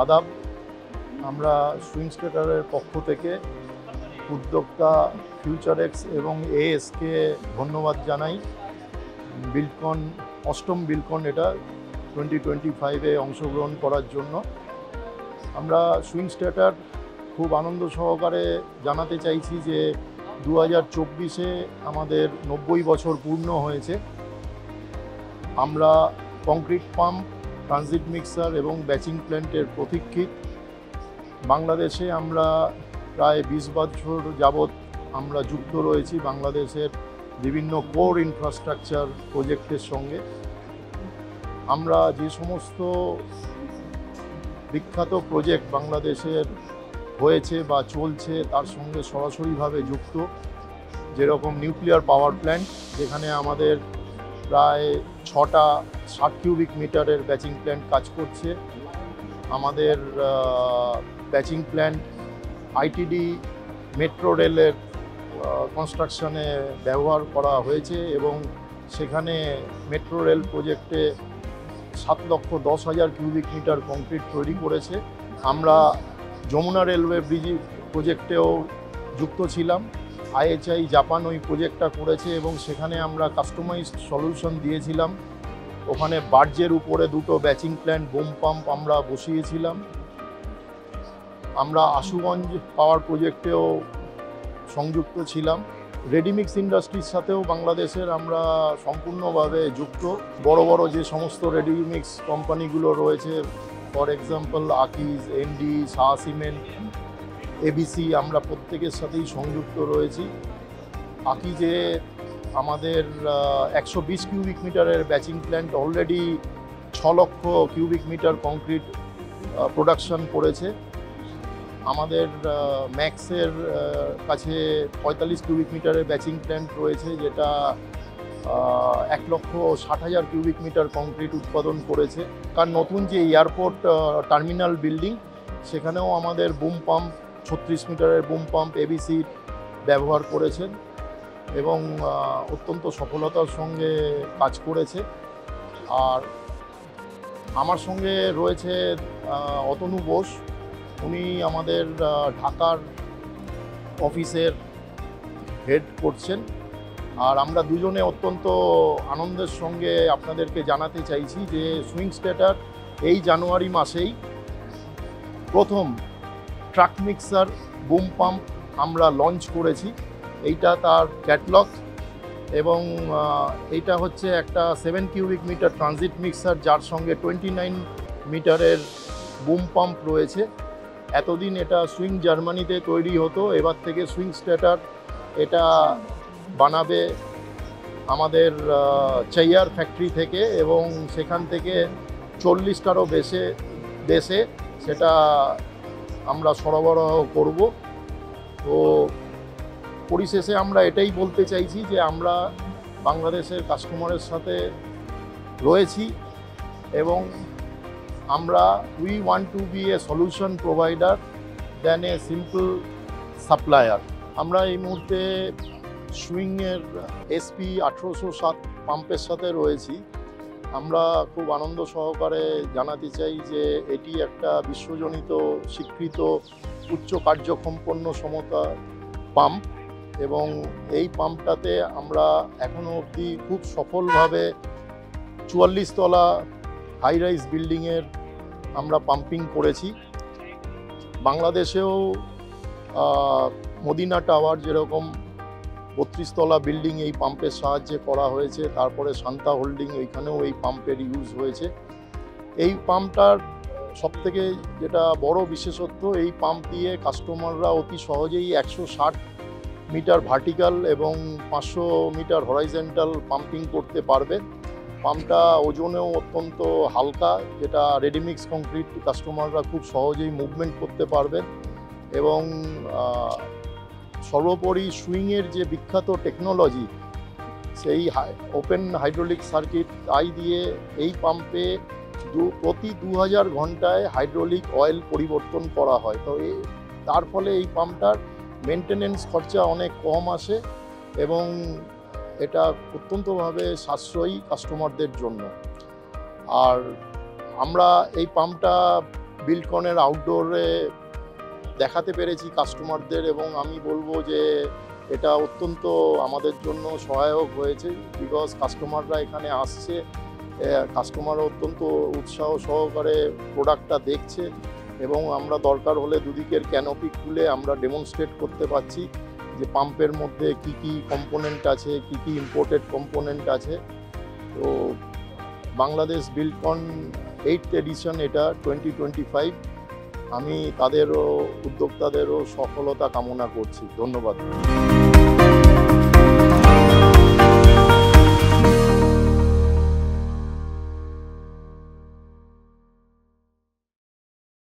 আদাব। আমরা সুইং স্টেটারের পক্ষ থেকে উদ্যোক্তা ফিউচারএক্স এবং এএসকে ধন্যবাদ জানাই। বিল্ডকন ৮ম বিল্ডকন এটা 2025-এ অংশগ্রহণ করার জন্য। আমরা সুইং স্টেটার খুব আনন্দ সহকারে জানাতে চাইছি যে 2024-এ আমাদের 90 বছর পূর্ণ হয়েছে। আমরা কংক্রিট পাম্প, ট্রানজিট মিক্সার এবং ব্যাচিং প্ল্যান্টের প্রতীক্ষিত। বাংলাদেশে আমরা প্রায় 20 বছর যাবৎ আমরা যুক্ত রয়েছি বাংলাদেশের বিভিন্ন কোর ইনফ্রাস্ট্রাকচার প্রজেক্টের সঙ্গে। আমরা যে সমস্ত বিখ্যাত প্রজেক্ট বাংলাদেশের হয়েছে বা চলছে তার সঙ্গে সরাসরিভাবে যুক্ত, যেরকম নিউক্লিয়ার পাওয়ার প্ল্যান্ট, যেখানে আমাদের প্রায় 6টা 60 কিউবিক মিটারের ব্যাচিং প্ল্যান্ট কাজ করছে। আমাদের ব্যাচিং প্ল্যান্ট আইটিডি মেট্রো রেলের কনস্ট্রাকশনে ব্যবহার করা হয়েছে এবং সেখানে মেট্রো রেল প্রজেক্টে 7,10,000 কিউবিক মিটার কংক্রিট তৈরি করেছে। আমরা যমুনা রেলওয়ে ব্রিজ প্রজেক্টেও যুক্ত ছিলাম। আইএচআই জাপান ওই প্রজেক্টটা করেছে এবং সেখানে আমরা কাস্টমাইজড সলিউশন দিয়েছিলাম। ওখানে বার্জের উপরে 2টো ব্যাচিং প্ল্যান্ট বুম পাম্প আমরা বসিয়েছিলাম। আমরা আশুগঞ্জ পাওয়ার প্রজেক্টেও সংযুক্ত ছিলাম। রেডিমিক্স ইন্ডাস্ট্রির সাথেও বাংলাদেশের আমরা সম্পূর্ণভাবে যুক্ত। বড় বড় যে সমস্ত রেডিমিক্স কোম্পানিগুলো রয়েছে, for example Akij, ND, Shah cement, ABC, আমরা প্রত্যেকের সাথেই সংযুক্ত রয়েছি। আকিজে আমাদের 120 কিউবিক মিটারের ব্যাচিং প্ল্যান্ট অলরেডি 6 লক্ষ কিউবিক মিটার কংক্রিট প্রোডাকশন করেছে। আমাদের ম্যাক্সের কাছে 45 কিউবিক মিটারের ব্যাচিং প্ল্যান্ট রয়েছে, যেটা 1,60,000 কিউবিক মিটার কংক্রিট উৎপাদন করেছে। কারণ নতুন যে এয়ারপোর্ট টার্মিনাল বিল্ডিং, সেখানেও আমাদের বুম পাম্প 36 মিটারের বুম পাম্প এবিসি ব্যবহার করেছেন এবং অত্যন্ত সফলতার সঙ্গে কাজ করেছে। আর আমার সঙ্গে রয়েছে অতনু বোস, উনি আমাদের ঢাকার অফিসের হেড করছেন। আর আমরা দুজনে অত্যন্ত আনন্দের সঙ্গে আপনাদেরকে জানাতে চাইছি যে সুইং স্টেটার এই জানুয়ারি মাসেই প্রথম ট্রাক মিক্সার বুম পাম্প আমরা লঞ্চ করেছি। এইটা তার ক্যাটলগ এবং এইটা হচ্ছে একটা 7 কিউবিক মিটার ট্রানজিট মিক্সার, যার সঙ্গে 29 মিটারের বুম পাম্প রয়েছে। এতদিন এটা সুইং জার্মানিতে তৈরি হতো, এবার থেকে সুইং স্টেটার এটা বানাবে আমাদের চেয়ার ফ্যাক্টরি থেকে এবং সেখান থেকে 40টারও দেশে সেটা আমরা সরবরাহ করব। তো পরিশেষে আমরা এটাই বলতে চাইছি যে আমরা বাংলাদেশের কাস্টমারের সাথে রয়েছি এবং আমরা we want to be a solution provider then a simple supplier. আমরা এই মুহূর্তে সুইংয়ের এসপি 1807 পাম্পের সাথে রয়েছি। আমরা খুব আনন্দ সহকারে জানাতে চাই যে এটি একটা বিশ্বজনিত স্বীকৃত উচ্চ কার্যসম্পন্ন সমতা পাম্প এবং এই পাম্পটাতে আমরা এখনও অবধি খুব সফলভাবে 44 তলা হাই রাইজ বিল্ডিংয়ের আমরা পাম্পিং করেছি। বাংলাদেশেও মদিনা টাওয়ার যেরকম 32 তলা বিল্ডিং এই পাম্পের সাহায্যে করা হয়েছে, তারপরে শান্তা হোল্ডিং, ওইখানেও এই পাম্পের ইউজ হয়েছে। এই পাম্পটার সবথেকে যেটা বড় বিশেষত্ব, এই পাম্প দিয়ে কাস্টমাররা অতি সহজেই 160 মিটার ভার্টিক্যাল এবং 500 মিটার হরাইজেন্টাল পাম্পিং করতে পারবে। পাম্পটা ওজনেও অত্যন্ত হালকা, যেটা রেডিমিক্স কংক্রিট কাস্টমাররা খুব সহজেই মুভমেন্ট করতে পারবেন এবং সর্বোপরি সুইংয়ের যে বিখ্যাত টেকনোলজি, সেই ওপেন হাইড্রোলিক সার্কিট আই দিয়ে এই পাম্পে প্রতি 2000 ঘন্টায় হাইড্রোলিক অয়েল পরিবর্তন করা হয়। তো তার ফলে এই পাম্পটার মেনটেনেন্স খরচা অনেক কম আসে এবং এটা অত্যন্তভাবে সাশ্রয়ী কাস্টমারদের জন্য। আর আমরা এই পাম্পটা বিল্ডকনের আউটডোরে দেখাতে পেরেছি কাস্টমারদের, এবং আমি বলবো যে এটা অত্যন্ত আমাদের জন্য সহায়ক হয়েছে। বিকজ কাস্টমাররা এখানে আসছে, কাস্টমার অত্যন্ত উৎসাহ সহকারে প্রোডাক্টটা দেখছে, এবং আমরা দরকার হলে দুদিকের ক্যানোপি খুলে আমরা ডেমনস্ট্রেট করতে পারছি যে পাম্পের মধ্যে কি কি কম্পোনেন্ট আছে, কি কি ইম্পোর্টেড কম্পোনেন্ট আছে। তো বাংলাদেশ বিল্ডকন 8th এডিশন এটা 2025, আমি তাদেরও উদ্যোক্তাদেরও সফলতা কামনা করছি। ধন্যবাদ।